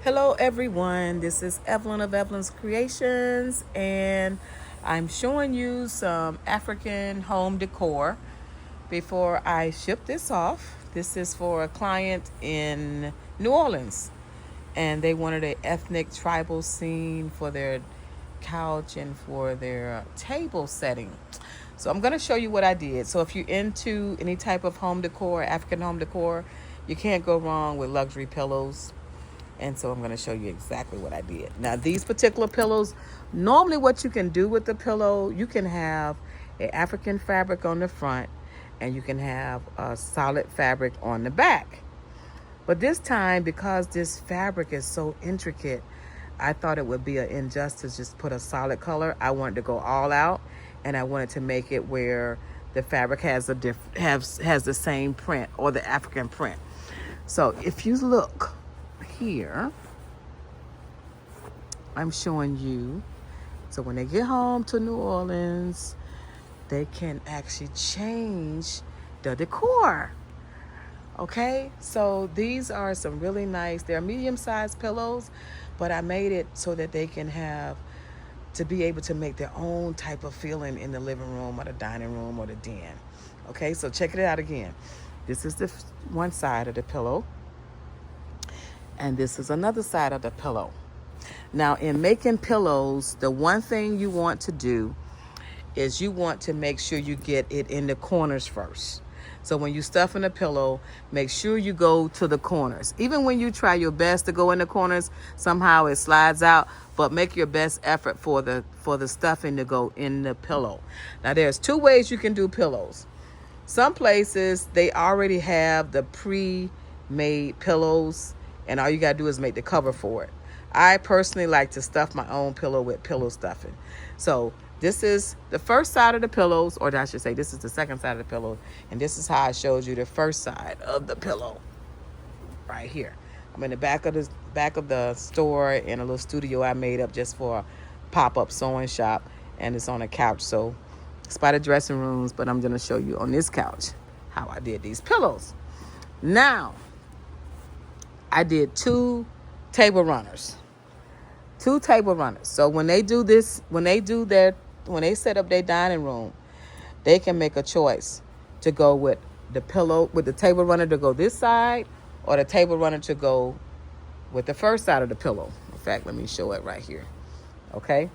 Hello everyone, this is Evelyn of Evelyn's Creations, and I'm showing you some African home decor before I ship this off. This is for a client in New Orleans, and they wanted an ethnic tribal scene for their couch and for their table setting. So I'm going to show you what I did. So if you're into any type of home decor, African home decor, you can't go wrong with luxury pillows. And so I'm going to show you exactly what I did. Now, these particular pillows, normally what you can do with the pillow, you can have an African fabric on the front and you can have a solid fabric on the back. But this time, because this fabric is so intricate, I thought it would be an injustice just put a solid color. I wanted to go all out, and I wanted to make it where the fabric has has the same print, or the African print. So if you look here, I'm showing you, so when they get home to New Orleans, they can actually change the decor. Okay, so these are some really nice, they're medium-sized pillows, but I made it so that they can have, to be able to make their own type of feeling in the living room or the dining room or the den. Okay, so check it out again. This is the one side of the pillow, and this is another side of the pillow. Now, in making pillows, the one thing you want to do is you want to make sure you get it in the corners first. So when you stuff in a pillow, make sure you go to the corners. Even when you try your best to go in the corners, somehow it slides out, but make your best effort for the stuffing to go in the pillow. Now, there's two ways you can do pillows. Some places, they already have the pre-made pillows, and all you got to do is make the cover for it. I personally like to stuff my own pillow with pillow stuffing. So this is the first side of the pillows, or I should say this is the second side of the pillow, and this is how I showed you the first side of the pillow right here. I'm in the back of the store in a little studio I made up just for a pop-up sewing shop, and it's on a couch. So it's by the dressing rooms, but I'm going to show you on this couch how I did these pillows. Now, I did two table runners. So when they do this, when they set up their dining room, they can make a choice to go with the pillow, with the table runner to go this side, or the table runner to go with the first side of the pillow. In fact, let me show it right here. Okay.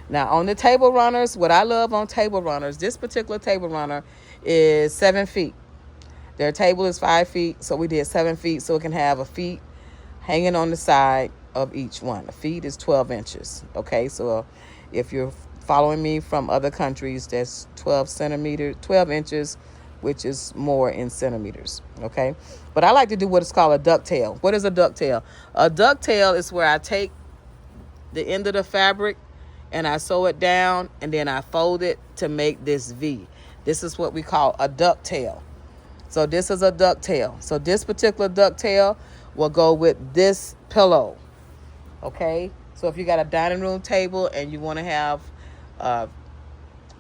Now, on the table runners, what I love on table runners, this particular table runner is 7 feet. Their table is 5 feet, so we did 7 feet, so it can have a feet hanging on the side of each one. A feet is 12 inches. Okay, so if you're following me from other countries, that's 12 inches, which is more in centimeters. Okay, but I like to do what is called a ducktail. What is a ducktail? A ducktail is where I take the end of the fabric and I sew it down, and then I fold it to make this V. This is what we call a ducktail. So this is a ducktail. So this particular ducktail will go with this pillow. Okay, so if you got a dining room table and you want to have a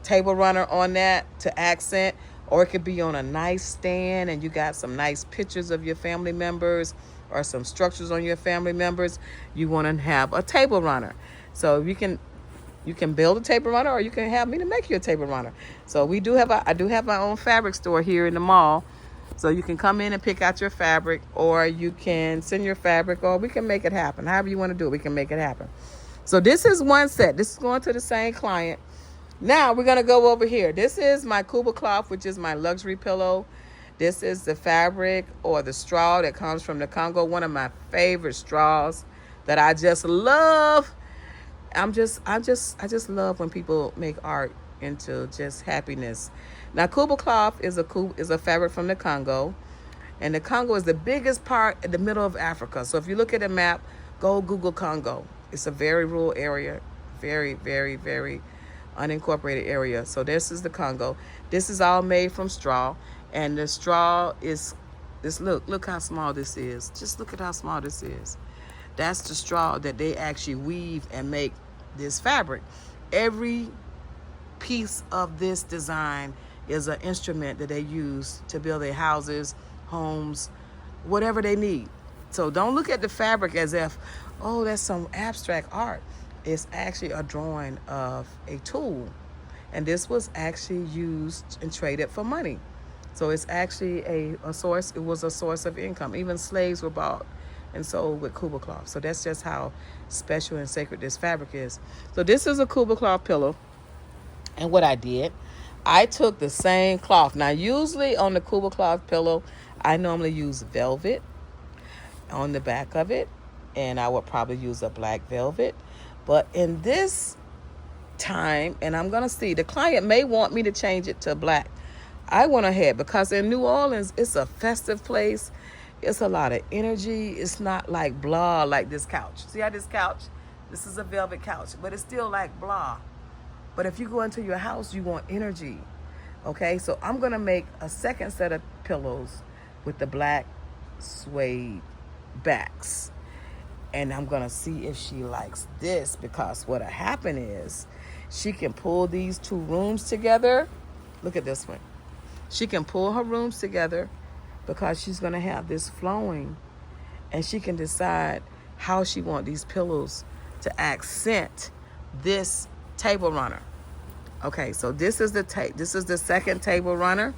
table runner on that to accent, or it could be on a nice stand and you got some nice pictures of your family members or some structures on your family members, you want to have a table runner. So you can build a table runner, or you can have me to make you a table runner. So I do have my own fabric store here in the mall. So you can come in and pick out your fabric, or you can send your fabric, or we can make it happen. However you want to do it, we can make it happen. So this is one set. This is going to the same client. Now we're going to go over here. This is my Kuba cloth, which is my luxury pillow. This is the fabric or the straw that comes from the Congo, one of my favorite straws that I just love. I just love when people make art into just happiness. Now, Kuba cloth is a fabric from the Congo, and the Congo is the biggest part in the middle of Africa. So if you look at a map, go Google Congo. It's a very rural area, very, very, very unincorporated area. So this is the Congo. This is all made from straw, and the straw is this. Look how small this is. Just look at how small this is. That's the straw that they actually weave and make this fabric. Every piece of this design is an instrument that they use to build their houses, homes, whatever they need. So don't look at the fabric as if, oh, that's some abstract art. It's actually a drawing of a tool. And this was actually used and traded for money. So it's actually a source, it was a source of income. Even slaves were bought and sold with Kuba cloth. So that's just how special and sacred this fabric is. So this is a Kuba cloth pillow. And what I did, I took the same cloth. Now, usually on the Kuba cloth pillow, I normally use velvet on the back of it. And I would probably use a black velvet. But in this time, and I'm going to see, the client may want me to change it to black. I went ahead because in New Orleans, it's a festive place. It's a lot of energy. It's not like blah like this couch. See how this couch, this is a velvet couch, but it's still like blah. But if you go into your house, you want energy. Okay, so I'm going to make a second set of pillows with the black suede backs. And I'm going to see if she likes this, because what'll happen is she can pull these two rooms together. Look at this one. She can pull her rooms together because she's going to have this flowing. And she can decide how she wants these pillows to accent this table runner. Okay, so this is the second table runner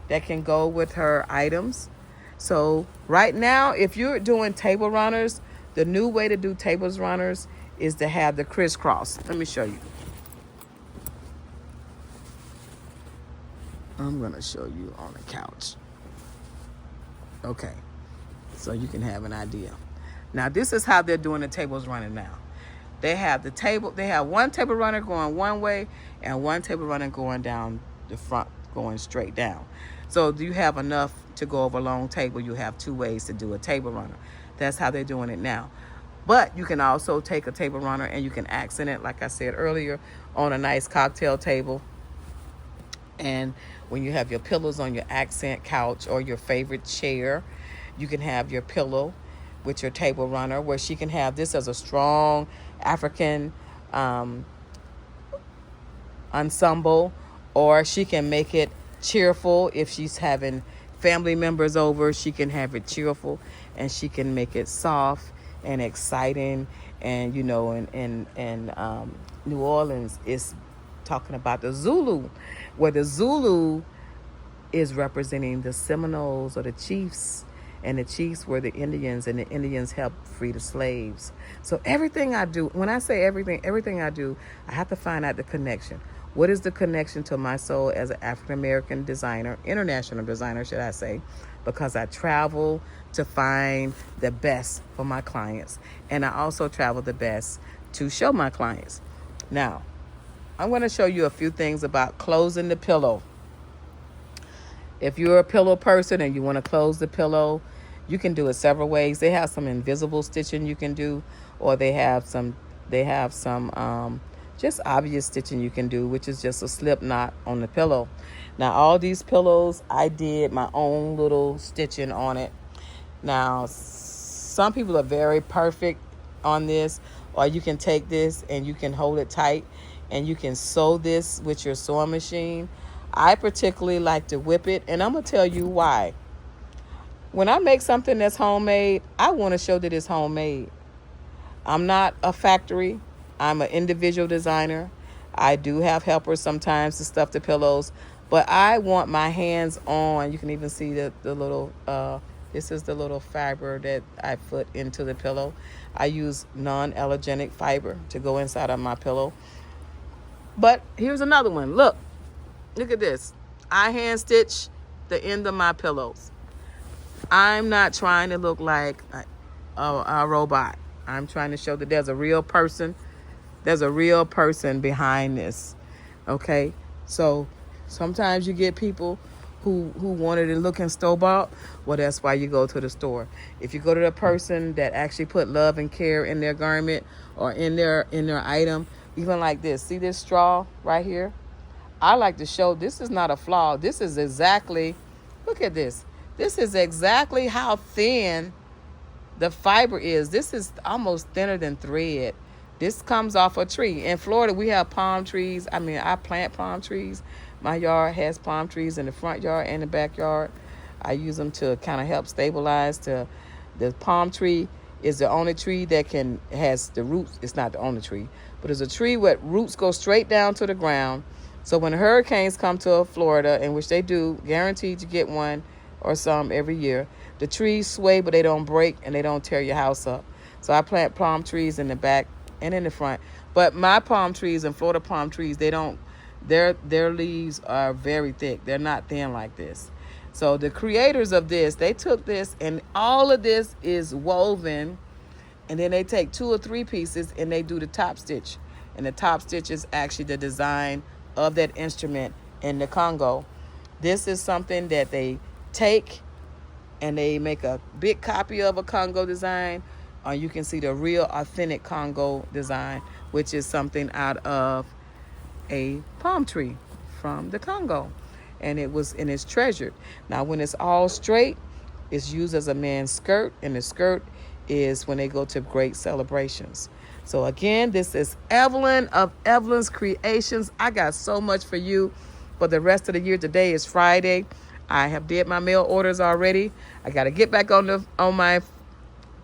that can go with her items. So right now, if you're doing table runners, the new way to do table runners is to have the crisscross. Let me show you. I'm going to show you on the couch. Okay, so you can have an idea. Now, this is how they're doing the tables running now. They have one table runner going one way and one table runner going down the front, going straight down. So do you have enough to go over a long table? You have two ways to do a table runner. That's how they're doing it now. But you can also take a table runner and you can accent it, like I said earlier, on a nice cocktail table. And when you have your pillows on your accent couch or your favorite chair, you can have your pillow with your table runner, where she can have this as a strong African ensemble, or she can make it cheerful. If she's having family members over, she can have it cheerful, and she can make it soft and exciting. And you know, in New Orleans, it's talking about the Zulu, where the Zulu is representing the Seminoles or the chiefs, and the chiefs were the Indians, and the Indians helped free the slaves. So everything I do, when I say everything I do, I have to find out the connection. What is the connection to my soul as an African-American designer, international designer, should I say, because I travel to find the best for my clients. And I also travel the best to show my clients. Now, I'm going to show you a few things about closing the pillow. If you're a pillow person and you want to close the pillow, you can do it several ways. They have some invisible stitching you can do, or they have some just obvious stitching you can do, which is just a slip knot on the pillow. Now, all these pillows, I did my own little stitching on it. Now, some people are very perfect on this, or you can take this and you can hold it tight and you can sew this with your sewing machine. I particularly like to whip it, and I'm going to tell you why. When I make something that's homemade, I want to show that it's homemade. I'm not a factory. I'm an individual designer. I do have helpers sometimes to stuff the pillows, but I want my hands on. You can even see the little, this is the little fiber that I put into the pillow. I use non-allergenic fiber to go inside of my pillow. But here's another one. Look at this. I hand stitch the end of my pillows. I'm not trying to look like a robot. I'm trying to show that there's a real person. There's a real person behind this. Okay? So sometimes you get people who wanted it looking store-bought. Well, that's why you go to the store. If you go to the person that actually put love and care in their garment or in their item, even like this. See this straw right here? I like to show this is not a flaw. This is exactly, look at this. This is exactly how thin the fiber is. This is almost thinner than thread. This comes off a tree. In Florida, we have palm trees. I plant palm trees. My yard has palm trees in the front yard and the backyard. I use them to kind of help stabilize the palm tree. is the only tree that has the roots. It's not the only tree, but it's a tree where roots go straight down to the ground. So when hurricanes come to Florida, in which they do, guaranteed to get one or some every year, the trees sway, but they don't break and they don't tear your house up. So I plant palm trees in the back and in the front. But my palm trees and Florida palm trees, they don't, their leaves are very thick. They're not thin like this. So the creators of this, they took this, and all of this is woven, and then they take 2 or 3 pieces and they do the top stitch. And the top stitch is actually the design of that instrument in the Congo. This is something that they take and they make a big copy of a Congo design, or you can see the real authentic Congo design, which is something out of a palm tree from the Congo. And it's treasured. Now when it's all straight, it's used as a man's skirt, and the skirt is when they go to great celebrations. So again, this is Evelyn of Evelyn's Creations. I got so much for you for the rest of the year. Today is Friday. I have did my mail orders already. I got to get back on my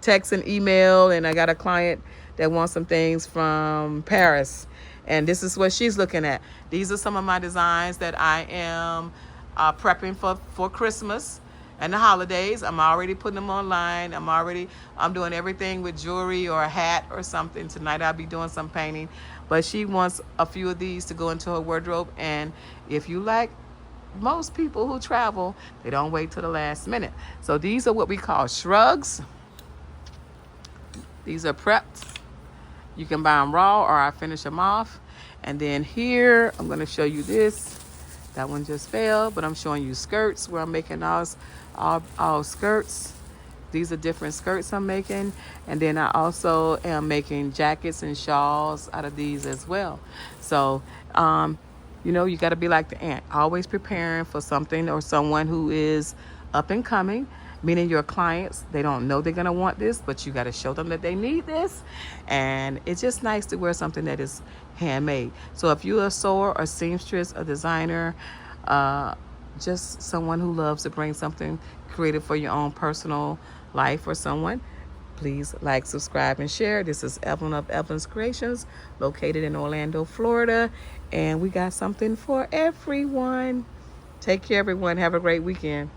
text and email, and I got a client that wants some things from Paris, and this is what she's looking at. These are some of my designs that I am prepping for Christmas and the holidays. I'm already putting them online. I'm doing everything with jewelry or a hat or something. Tonight I'll be doing some painting, but she wants a few of these to go into her wardrobe. And if you like most people who travel, they don't wait till the last minute. So these are what we call shrugs. These are prepped. You can buy them raw, or I finish them off. And then here, I'm going to show you this. That one just fell, but I'm showing you skirts where I'm making all skirts. These are different skirts I'm making. And then I also am making jackets and shawls out of these as well. So, you got to be like the ant, always preparing for something or someone who is up and coming, meaning your clients. They don't know they're going to want this, but you got to show them that they need this. And it's just nice to wear something that is handmade. So if you're a sewer or seamstress, a designer, just someone who loves to bring something creative for your own personal life or someone, please like, subscribe, and share. This is Evelyn of Evelyn's Creations, located in Orlando, Florida. And we got something for everyone. Take care, everyone. Have a great weekend.